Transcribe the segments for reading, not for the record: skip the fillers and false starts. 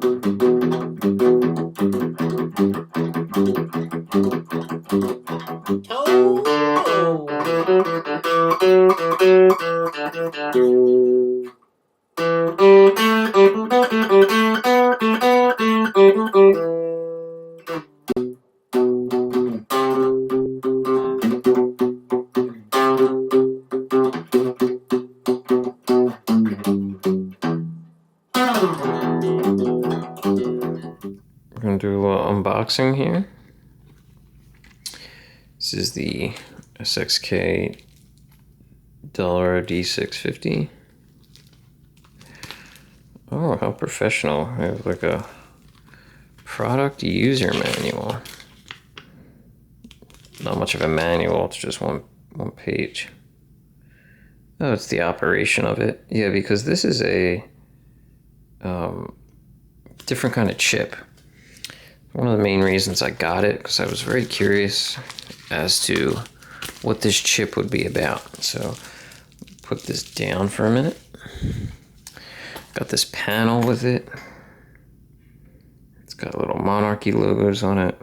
We're going to do a little unboxing here. This is the SXK Delro D60. Oh, how professional. I have like a product user manual. Not much of a manual, it's just one page. Oh, it's the operation of it. Yeah, because this is a different kind of chip. One of the main reasons I got it, because I was very curious as to what this chip would be about. So, put this down for a minute. Got this panel with it. It's got little Monarchy logos on it.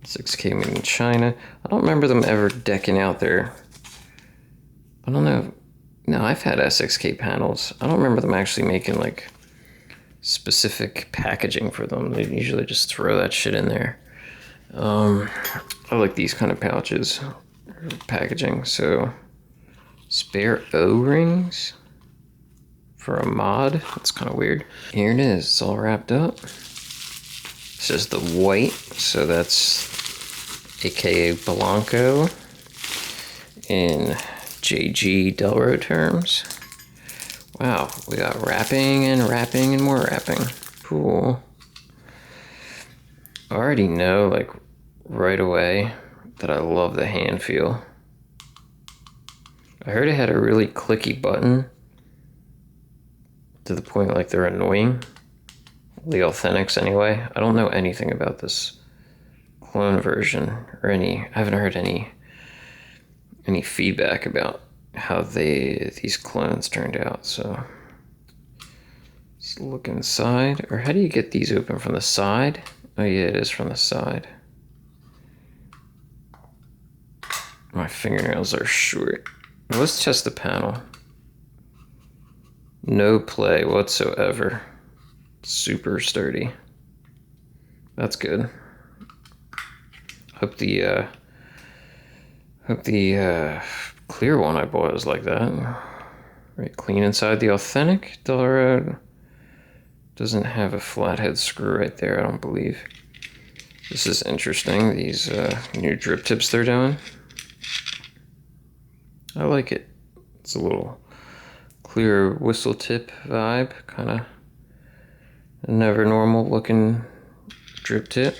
SXK made in China. I don't remember them ever decking out their... I don't know. No, I've had SXK panels. I don't remember them actually making like specific packaging for them. They usually just throw that shit in there. I like these kind of pouches packaging. So spare O-rings for a mod. That's kind of weird. Here it is. It's all wrapped up. This is the white, so that's aka Blanco in JG Delro terms. Wow, we got wrapping and wrapping and more wrapping. Cool. I already know, like, right away that I love the hand feel. I heard it had a really clicky button to the point like they're annoying. The Authentics anyway. I don't know anything about this clone version or I haven't heard any feedback about how these clones turned out. So let's look inside. Or how do you get these open from the side? Oh yeah, it is from the side. My fingernails are short. Let's test the panel. No play whatsoever. Super sturdy. That's good. Hope the clear one I bought is like that. Right, clean inside. The authentic Delro doesn't have a flathead screw right there, I don't believe. This is interesting, these new drip tips they're doing. I like it. It's a little clear whistle tip vibe, kind of never normal looking drip tip.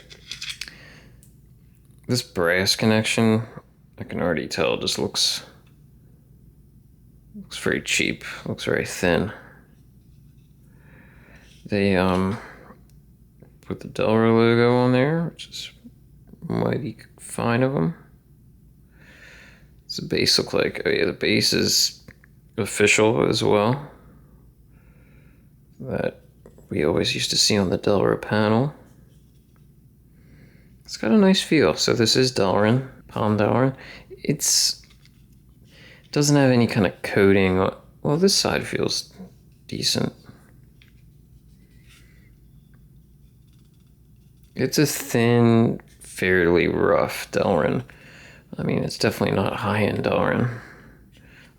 This brass connection, I can already tell, just looks very cheap, looks very thin. They put the Delro logo on there, which is mighty fine of them. What's the base look like? Oh yeah, the base is official as well. That we always used to see on the Delro panel. It's got a nice feel. So this is Delrin, Palm Delrin. It doesn't have any kind of coating. Well, this side feels decent. It's a thin, fairly rough Delrin. I mean, it's definitely not high-end Delrin.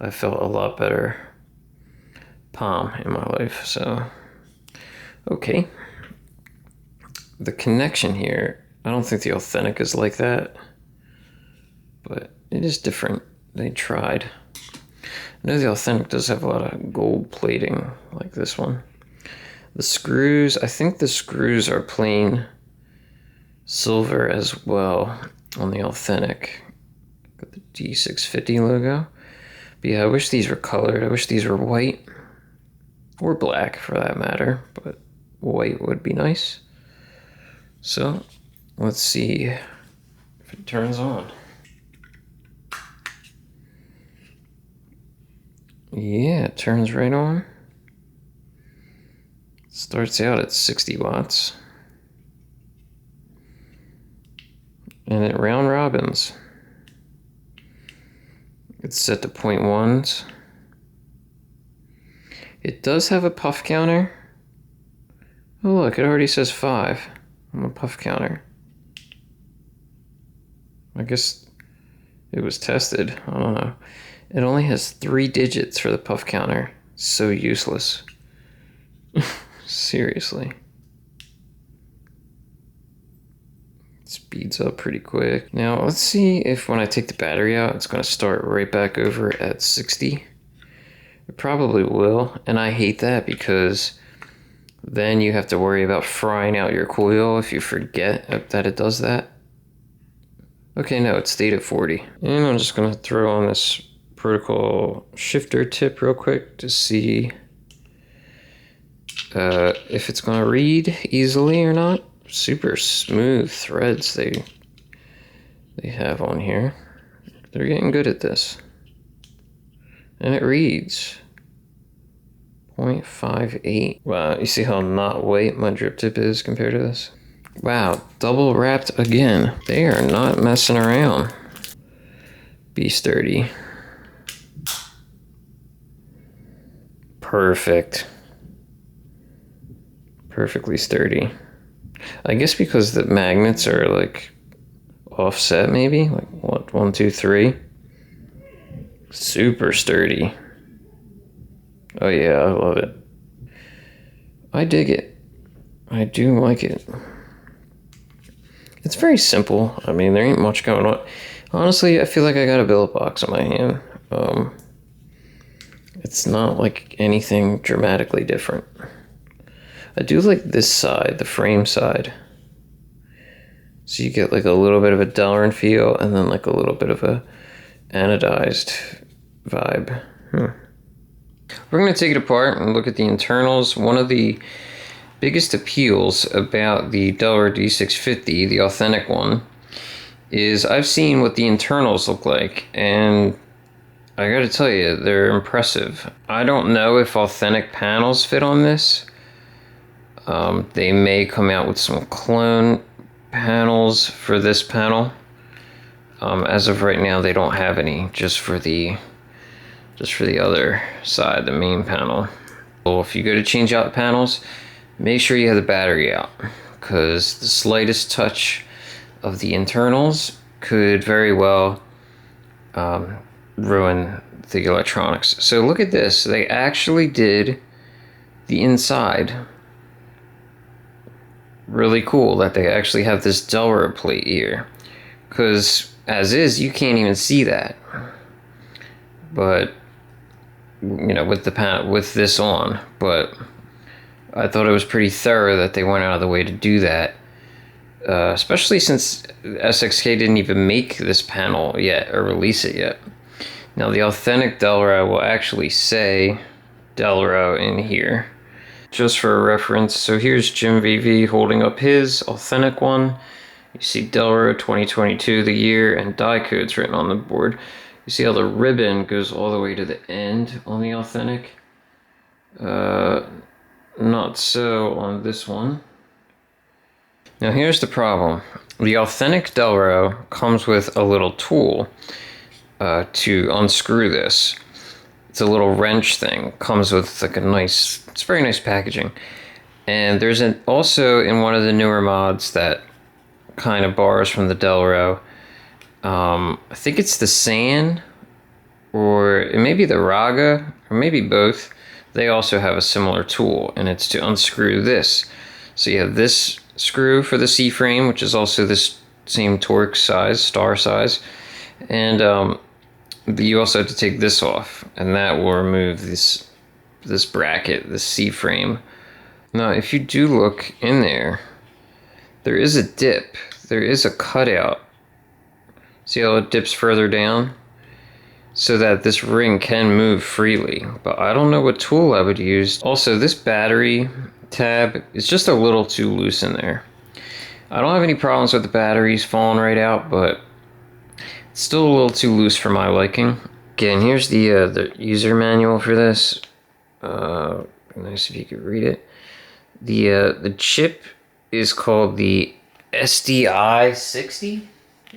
I felt a lot better palm in my life, so okay. The connection here, I don't think the authentic is like that, but it is different. They tried. I know the authentic does have a lot of gold plating like this one. The screws, I think the screws are plain silver as well on the authentic. Got the D650 logo. But yeah, I wish these were colored. I wish these were white or black for that matter, but white would be nice. So let's see if it turns on. Yeah, it turns right on. Let's Starts out at 60 watts. And it round robins. It's set to 0.1s. It does have a puff counter. Oh look, it already says 5 on the puff counter. I guess it was tested. I don't know. It only has 3 digits for the puff counter. So useless. Seriously. Speeds up pretty quick. Now let's see if when I take the battery out, it's going to start right back over at 60. It probably will, and I hate that because then you have to worry about frying out your coil if you forget that it does that. Okay, no, it stayed at 40. And I'm just going to throw on this protocol shifter tip real quick to see if it's going to read easily or not. Super smooth threads they have on here. They're getting good at this. And it reads 0.58. Wow, you see how not white my drip tip is compared to this? Wow, double wrapped again. They are not messing around. Be sturdy. Perfect. Perfectly sturdy. I guess because the magnets are like offset maybe, like what, 1, 2, 3. Super sturdy. Oh yeah, I love it. I dig it. I do like it. It's very simple. I mean, there ain't much going on. Honestly, I feel like I got a billet box on my hand. It's not like anything dramatically different. I do like this side, the frame side. So you get like a little bit of a Delrin feel and then like a little bit of a anodized vibe. We're going to take it apart and look at the internals. One of the biggest appeals about the Delro D650, the authentic one, is I've seen what the internals look like, and I gotta tell you, they're impressive. I don't know if authentic panels fit on this. They may come out with some clone panels for this panel. As of right now, they don't have any, just for the other side, the main panel. Well, if you go to change out panels, make sure you have the battery out, because the slightest touch of the internals could very well ruin the electronics. So look at this. They actually did the inside. Really cool that they actually have this Delro plate here, because as is, you can't even see that. But you know, with the panel, with this on, but I thought it was pretty thorough that they went out of the way to do that, especially since SXK didn't even make this panel yet or release it yet. Now the authentic Delro will actually say Delro in here, just for a reference. So here's Jim VV holding up his authentic one. You see Delro 2022, the year, and DiCodes written on the board. You see how the ribbon goes all the way to the end on the authentic? Not so on this one. Now here's the problem. The authentic Delro comes with a little tool to unscrew this. It's a little wrench thing. Comes with like a nice, it's very nice packaging. And there's also in one of the newer mods that kind of borrows from the Delro. I think it's the Sand, or it may be the Raga, or maybe both. They also have a similar tool, and it's to unscrew this. So you have this screw for the C-frame, which is also this same torque size, star size, and you also have to take this off, and that will remove this bracket, this C-frame. Now, if you do look in there, there is a dip. There is a cutout. See how it dips further down? So that this ring can move freely, but I don't know what tool I would use. Also, this battery tab is just a little too loose in there. I don't have any problems with the batteries falling right out, but it's still a little too loose for my liking. Again, here's the user manual for this. Nice if you could read it. The chip is called the SDI60.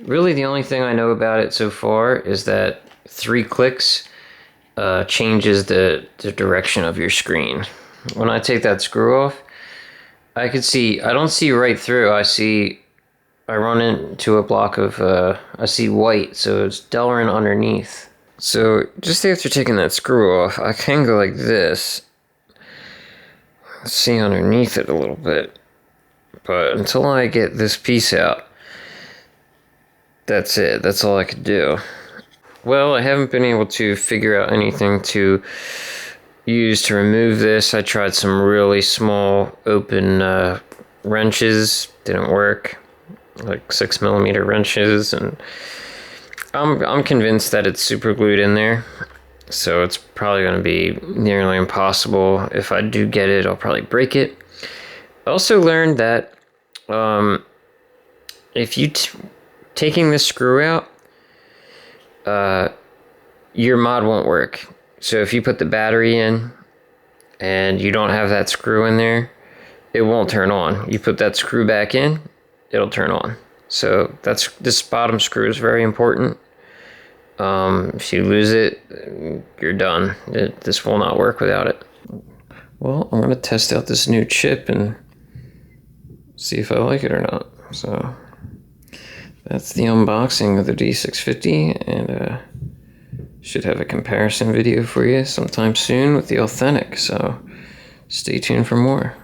Really, the only thing I know about it so far is that 3 clicks changes the direction of your screen. When I take that screw off, I don't see right through. I run into a block of, I see white, so it's Delrin underneath. So just after taking that screw off, I can go like this. See underneath it a little bit. But until I get this piece out, that's it. That's all I could do. Well, I haven't been able to figure out anything to use to remove this. I tried some really small open wrenches. Didn't work. Like 6mm wrenches, and I'm convinced that it's super glued in there, so it's probably going to be nearly impossible. If I do get it, I'll probably break it. I also learned that if you taking this screw out, your mod won't work. So if you put the battery in and you don't have that screw in there, it won't turn on. You put that screw back in, it'll turn on. So this bottom screw is very important. If you lose it, you're done. This will not work without it. Well, I'm going to test out this new chip and see if I like it or not. So that's the unboxing of the D650, and should have a comparison video for you sometime soon with the authentic. So stay tuned for more.